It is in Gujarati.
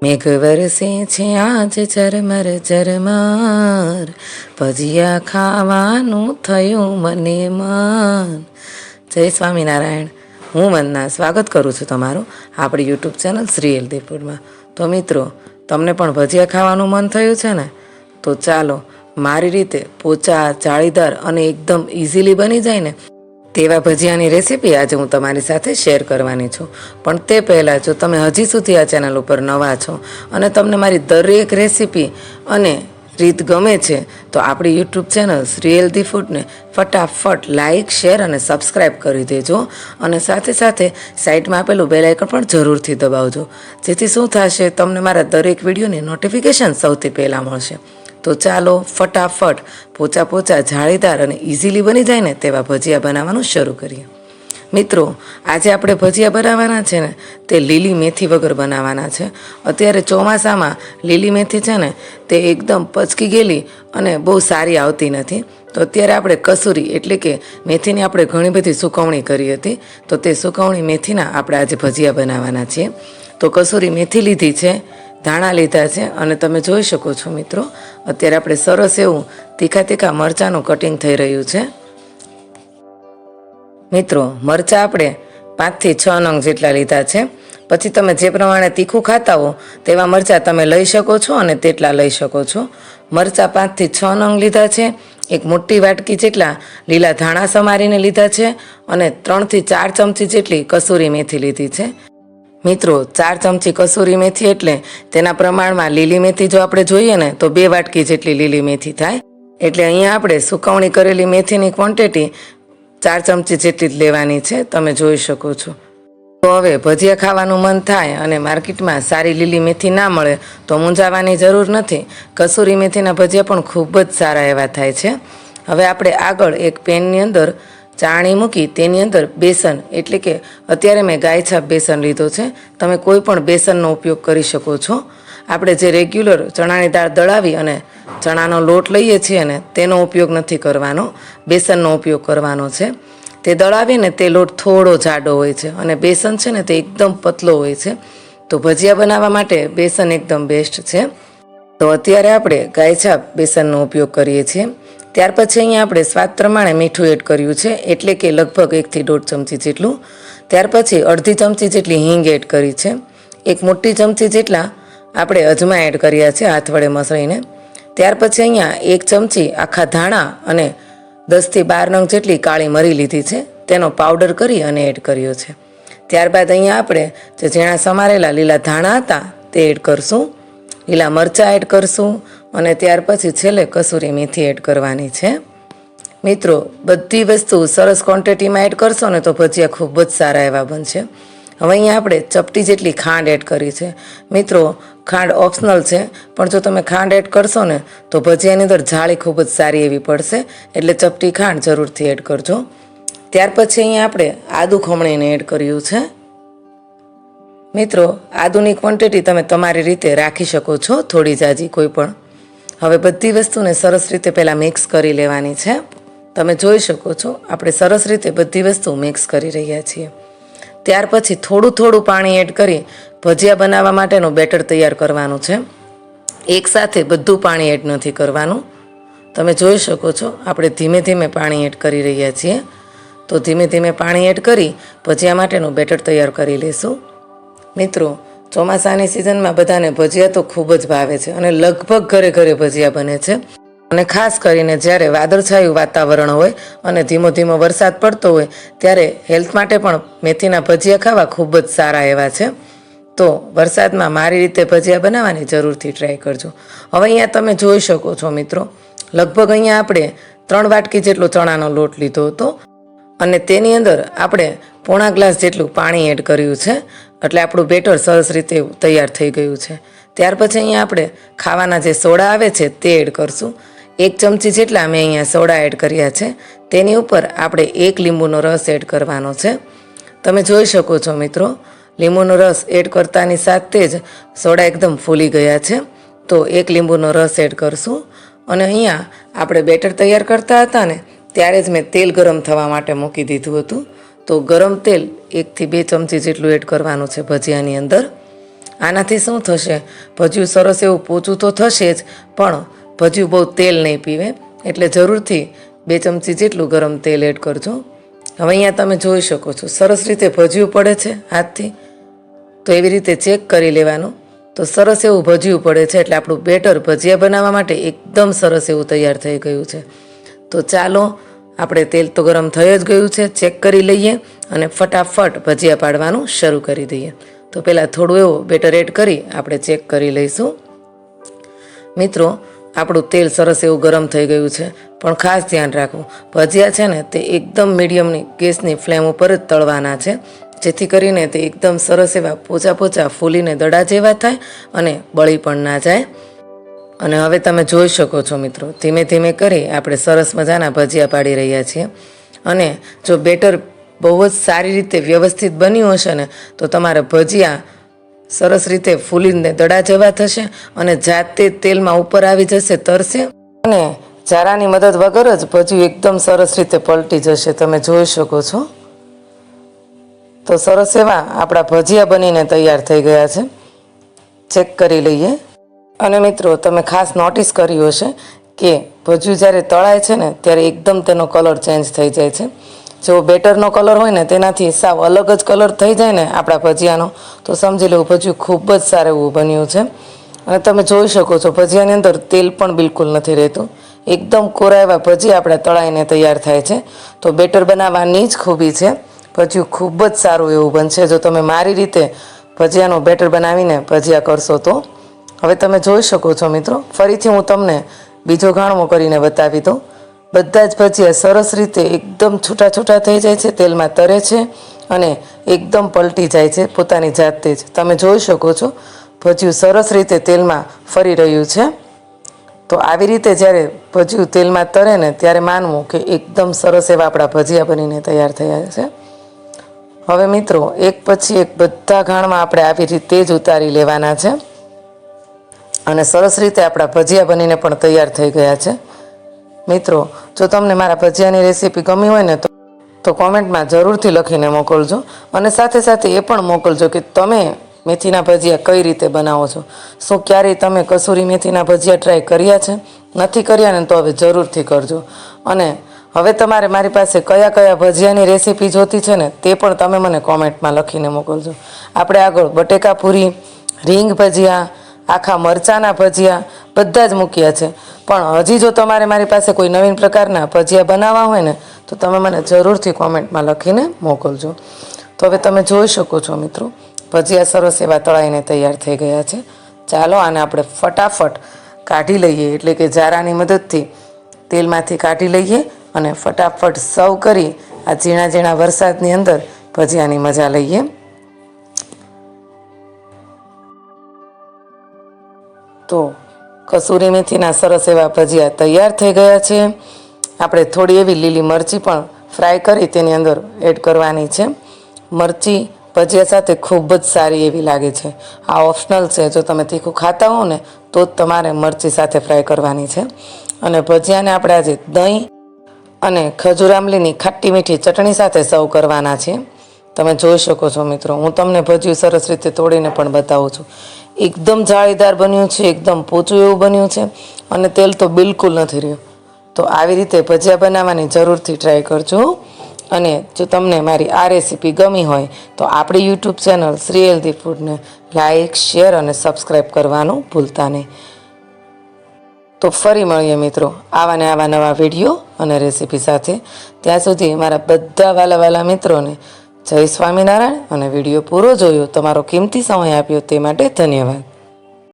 મેઘ વરસે છે આજ ઝરમર ઝરમર, ભજીયા ખાવાનું થયું મને મન. જય સ્વામિનારાયણ. હું મનના સ્વાગત કરું છું તમારું આપણી યુટ્યુબ ચેનલ શ્રી હેલ્ધી ફૂડમાં. તો મિત્રો, તમને પણ ભજીયા ખાવાનું મન થયું છે ને? તો ચાલો મારી રીતે પોચા, જાળીદાર અને એકદમ ઇઝીલી બની જાય ને તેવા ભજીયાની રેસીપી આજે હું તમારી સાથે શેર કરવાની છું. પણ તે પહેલાં જો તમે હજી સુધી આ ચેનલ ઉપર નવા છો અને તમને મારી દરેક રેસીપી અને રીત ગમે છે તો આપણી યુટ્યુબ ચેનલ શ્રી હેલ્ધી ફૂડને ફટાફટ લાઇક, શેર અને સબસ્ક્રાઈબ કરી દેજો. અને સાથે સાથે સાઈડમાં આપેલું બેલ આઇકન પણ જરૂરથી દબાવજો, જેથી શું થશે, તમને મારા દરેક વિડીયોની નોટિફિકેશન સૌથી પહેલાં મળશે. તો ચાલો ફટાફટ પોચા પોચા, જાળીદાર અને ઇઝીલી બની જાય ને તેવા ભજીયા બનાવવાનું શરૂ કરીએ. મિત્રો, આજે આપણે ભજીયા બનાવવાના છે ને તે લીલી મેથી વગર બનાવવાના છે. અત્યારે ચોમાસામાં લીલી મેથી છે ને તે એકદમ પચકી ગયેલી અને બહુ સારી આવતી નથી. તો અત્યારે આપણે કસૂરી એટલે કે મેથીની આપણે ઘણી બધી સુકવણી કરી હતી, તો તે સુકવણી મેથીના આપણે આજે ભજીયા બનાવવાના છીએ. તો કસૂરી મેથી લીધી છે, ધાણા લીધા છે અને તમે જોઈ શકો છો મિત્રો, અત્યારે આપણે સરસ એવું તીખા તીખા મરચાંનું કટિંગ થઈ રહ્યું છે. મિત્રો, મરચાં આપણે 5 થી 6 નંગ જેટલા લીધા છે. પછી તમે જે પ્રમાણે તીખું ખાતા હો તેવા મરચાં તમે લઈ શકો છો અને તેટલા લઈ શકો છો. મરચાં 5 થી 6 નંગ લીધા છે. એક મોટી વાટકી જેટલા લીલા ધાણા સમારીને લીધા છે અને 3 થી 4 ચમચી જેટલી કસૂરી મેથી લીધી છે. મિત્રો, 4 ચમચી કસૂરી મેથી એટલે તેના પ્રમાણમાં લીલી મેથી જો આપણે જોઈએ ને તો 2 વાટકી જેટલી લીલી મેથી થાય. એટલે અહીંયા આપણે સુકવણી કરેલી મેથીની ક્વોન્ટિટી 4 ચમચી જેટલી જ લેવાની છે, તમે જોઈ શકો છો. તો હવે ભજીયા ખાવાનું મન થાય અને માર્કેટમાં સારી લીલી મેથી ના મળે તો મૂંઝાવાની જરૂર નથી. કસૂરી મેથીના ભજીયા પણ ખૂબ જ સારા એવા થાય છે. હવે આપણે આગળ એક પેનની અંદર ચાણી મૂકી તેની અંદર બેસન એટલે કે અત્યારે મેં ગાય છાપ બેસન લીધો છે, તમે કોઈ પણ બેસનનો ઉપયોગ કરી શકો છો. આપણે જે રેગ્યુલર ચણાની દાળ દળાવી અને ચણાનો લોટ લઈએ છીએ ને તેનો ઉપયોગ નથી કરવાનો, બેસનનો ઉપયોગ કરવાનો છે. તે દળાવીને તે લોટ થોડો જાડો હોય છે અને બેસન છે ને તે એકદમ પતલો હોય છે. તો ભજીયા બનાવવા માટે બેસન એકદમ બેસ્ટ છે. તો અત્યારે આપણે ગાય છાપ બેસનનો ઉપયોગ કરીએ છીએ. ત્યાર પછી અહીંયા આપણે સ્વાદ પ્રમાણે મીઠું એડ કર્યું છે, એટલે કે લગભગ 1 થી 1.5 ચમચી જેટલું. ત્યાર પછી અડધી ચમચી જેટલી હિંગ એડ કરી છે. એક મોટી ચમચી જેટલા આપણે અજમા એડ કર્યા છે હાથ વડે મસળીને. ત્યાર પછી અહીંયા 1 ચમચી આખા ધાણા અને 10 થી 12 નંગ જેટલી કાળી મરી લીધી છે, તેનો પાવડર કરી અને એડ કર્યો છે. ત્યારબાદ અહીંયા આપણે જે ઝીણા સમારેલા લીલા ધાણા હતા તે એડ કરશું, લીલા મરચાં એડ કરશું અને ત્યાર પછી છેલ્લે કસૂરી મેથી એડ કરવાની છે. મિત્રો, બધી વસ્તુ સરસ ક્વોન્ટિટીમાં એડ કરશો ને તો ભજીયા ખૂબ જ સારા એવા બનશે. હવે અહીંયા આપણે ચપટી જેટલી ખાંડ એડ કરી છે. મિત્રો, ખાંડ ઓપ્શનલ છે, પણ જો તમે ખાંડ એડ કરશો ને તો ભજીયાની અંદર જાળી ખૂબ જ સારી એવી પડશે, એટલે ચપટી ખાંડ જરૂરથી એડ કરજો. ત્યાર પછી અહીંયા આપણે આદુ ખમણીને એડ કર્યું છે. મિત્રો, આદુની ક્વોન્ટિટી તમે તમારી રીતે રાખી શકો છો, થોડી જાજી કોઈ પણ. હવે બધી વસ્તુને સરસ રીતે પહેલાં મિક્સ કરી લેવાની છે. તમે જોઈ શકો છો આપણે સરસ રીતે બધી વસ્તુ મિક્સ કરી રહ્યા છીએ. ત્યાર પછી થોડું થોડું પાણી એડ કરી ભજીયા બનાવવા માટેનું બેટર તૈયાર કરવાનું છે. એકસાથે બધું પાણી એડ નથી કરવાનું. તમે જોઈ શકો છો આપણે ધીમે ધીમે પાણી એડ કરી રહ્યા છીએ. તો ધીમે ધીમે પાણી એડ કરી ભજીયા માટેનું બેટર તૈયાર કરી લઈશું. મિત્રો, ચોમાસાની સિઝનમાં બધાને ભજીયા તો ખૂબ જ ભાવે છે અને લગભગ ઘરે ઘરે ભજીયા બને છે. અને ખાસ કરીને જ્યારે વાદળછાયું વાતાવરણ હોય અને ધીમો ધીમો વરસાદ પડતો હોય ત્યારે હેલ્થ માટે પણ મેથીના ભજીયા ખાવા ખૂબ જ સારા એવા છે. તો વરસાદમાં મારી રીતે ભજીયા બનાવવાની જરૂરથી ટ્રાય કરજો. હવે અહીંયા તમે જોઈ શકો છો મિત્રો, લગભગ અહીંયા આપણે 3 વાટકી જેટલો ચણાનો લોટ લીધો હતો અને તેની અંદર આપણે પોણા ગ્લાસ જેટલું પાણી એડ કર્યું છે, એટલે આપણું બેટર સરસ રીતે તૈયાર થઈ ગયું છે. ત્યાર પછી અહીંયા આપણે ખાવાના જે સોડા આવે છે તે એડ કરશું. 1 ચમચી જેટલા મેં અહીંયા સોડા એડ કર્યા છે. તેની ઉપર આપણે 1 લીંબુનો રસ એડ કરવાનો છે. તમે જોઈ શકો છો મિત્રો, લીંબુનો રસ એડ કરતાની સાથે જ સોડા એકદમ ફૂલી ગયા છે. તો 1 લીંબુનો રસ એડ કરશું. અને અહીંયા આપણે બેટર તૈયાર કરતા હતા ને ત્યારે જ મેં તેલ ગરમ થવા માટે મૂકી દીધું હતું. તો ગરમ તેલ 1 થી 2 ચમચી જેટલું એડ કરવાનું છે ભજીયાની અંદર. આનાથી શું થશે, ભજીયું સરસ એવું પોચું તો થશે જ, પણ ભજીયું બહુ તેલ નહીં પીવે. એટલે જરૂરથી 2 ચમચી જેટલું ગરમ તેલ એડ કરજો. હવે અહીંયા તમે જોઈ શકો છો સરસ રીતે ભજીયું પડે છે હાથથી. તો એવી રીતે ચેક કરી લેવાનું. તો સરસ એવું ભજીયું પડે છે એટલે આપણું બેટર ભજીયા બનાવવા માટે એકદમ સરસ એવું તૈયાર થઈ ગયું છે. તો ચાલો, આપણે તેલ તો ગરમ થઈ જ ગયું છે, ચેક કરી લઈએ અને ફટાફટ ભજીયા પાડવાનું શરૂ કરી દઈએ. તો પહેલાં થોડું એવું બેટર એડ કરી આપણે ચેક કરી લઈશું. મિત્રો, આપણું તેલ સરસ એવું ગરમ થઈ ગયું છે, પણ ખાસ ધ્યાન રાખવું, ભજીયા છે ને તે એકદમ મીડિયમની ગેસની ફ્લેમ ઉપર જ તળવાના છે, જેથી કરીને તે એકદમ સરસ એવા પોચા પોચા ફૂલીને દડા જેવા થાય અને બળી પણ ના જાય. અને હવે તમે જોઈ શકો છો મિત્રો, ધીમે ધીમે કરી આપણે સરસ મજાના ભજીયા પાડી રહ્યા છીએ. અને જો બેટર બહુ જ સારી રીતે વ્યવસ્થિત બન્યું હશે ને તો તમારા ભજીયા સરસ રીતે ફૂલીને દડા જેવા થશે અને જાતે તેલમાં ઉપર આવી જશે, તરશે. અને જારાની મદદ વગર જ ભજીયું એકદમ સરસ રીતે પલટી જશે, તમે જોઈ શકો છો. તો સરસ એવા આપણા ભજીયા બનીને તૈયાર થઈ ગયા છે. ચેક કરી લઈએ. અને મિત્રો, તમે ખાસ નોટિસ કર્યું હશે કે ભજીયું જ્યારે તળાય છે ને ત્યારે એકદમ તેનો કલર ચેન્જ થઈ જાય છે. જો બેટરનો કલર હોય ને તેનાથી સાવ અલગ જ કલર થઈ જાય ને આપણા ભજીયાનો, તો સમજી લેવું ભજીયું ખૂબ જ સારું એવું બન્યું છે. અને તમે જોઈ શકો છો ભજીયાની અંદર તેલ પણ બિલકુલ નથી રહેતું. એકદમ કોરા એવા ભજીયા આપણા તળાઈને તૈયાર થાય છે. તો બેટર બનાવવાની જ ખૂબી છે. ભજીયું ખૂબ જ સારું એવું બનશે જો તમે મારી રીતે ભજીયાનું બેટર બનાવીને ભજીયા કરશો તો. હવે તમે જોઈ શકો છો મિત્રો, ફરીથી હું તમને બીજો ઘાણવો કરીને બતાવી દઉં. બધા જ ભજીયા સરસ રીતે એકદમ છૂટા છૂટા થઈ જાય છે, તેલમાં તરે છે અને એકદમ પલટી જાય છે પોતાની જાતે જ. તમે જોઈ શકો છો ભજીયું સરસ રીતે તેલમાં ફરી રહ્યું છે. તો આવી રીતે જ્યારે ભજીયું તેલમાં તરે ને ત્યારે માનવું કે એકદમ સરસ એવા આપણા ભજીયા બનીને તૈયાર થયા છે. હવે મિત્રો, એક પછી એક બધા ઘાણમાં આપણે આવી રીતે જ ઉતારી લેવાના છે. અને સરસ રીતે આપણા ભજીયા બનીને પણ તૈયાર થઈ ગયા છે. મિત્રો, જો તમને મારા ભજીયાની રેસીપી ગમી હોય ને તો કોમેન્ટમાં જરૂરથી લખીને મોકલજો. અને સાથે સાથે એ પણ મોકલજો કે તમે મેથીના ભજીયા કઈ રીતે બનાવો છો. શું ક્યારેય તમે કસૂરી મેથીના ભજીયા ટ્રાય કર્યા છે? નથી કર્યા ને તો હવે જરૂરથી કરજો. અને હવે તમારે મારી પાસે કયા કયા ભજીયાની રેસીપી જોતી છે ને તે પણ તમે મને કોમેન્ટમાં લખીને મોકલજો. આપણે આગળ બટેકા પૂરી, રીંગ ભજીયા, આખા મરચાંના ભજીયા બધા જ મૂક્યા છે. પણ હજી જો તમારે મારી પાસે કોઈ નવીન પ્રકારના ભજીયા બનાવવા હોય ને તો તમે મને જરૂરથી કોમેન્ટમાં લખીને મોકલજો. તો હવે તમે જોઈ શકો છો મિત્રો, ભજીયા સરસ એવા તળાઈને તૈયાર થઈ ગયા છે. ચાલો આને આપણે ફટાફટ કાઢી લઈએ, એટલે કે જારાની મદદથી તેલમાંથી કાઢી લઈએ અને ફટાફટ સર્વ કરી આ ઝીણા ઝીણા વરસાદની અંદર ભજીયાની મજા લઈએ. તો કસૂરી મેથીના સરસ એવા ભજીયા તૈયાર થઈ ગયા છે. આપણે થોડી એવી લીલી મરચી પણ ફ્રાય કરી તેની અંદર એડ કરવાની છે. મરચી ભજીયા સાથે ખૂબ જ સારી એવી લાગે છે. આ ઓપ્શનલ છે, જો તમે તીખું ખાતા હો ને તો જ તમારે મરચી સાથે ફ્રાય કરવાની છે. અને ભજીયાને આપણે આજે દહીં અને ખજૂર આંબલીની ખાટી મીઠી ચટણી સાથે સર્વ કરવાના છે. તમે જોઈ શકો છો મિત્રો, હું તમને ભજીયું સરસ રીતે તોડીને પણ બતાવું છું. એકદમ જાળીદાર બન્યું છે, એકદમ પોચું એવું બન્યું છે અને તેલ તો બિલકુલ નથી રહ્યું. તો આવી રીતે ભજીયા બનાવવાની જરૂરથી ટ્રાય કરજો. અને જો તમને મારી આ રેસીપી ગમી હોય તો આપણી યુટ્યુબ ચેનલ શ્રી હેલ્ધી ફૂડને લાઇક, શેર અને સબસ્ક્રાઈબ કરવાનું ભૂલતા નહીં. તો ફરી મળીએ મિત્રો આવા ને આવા નવા વિડીયો અને રેસીપી સાથે. ત્યાં સુધી મારા બધા વાલા મિત્રોને જય સ્વામિનારાયણ. અને વિડીયો પૂરો જોયો, તમારો કિંમતી સમય આપ્યો તે માટે ધન્યવાદ.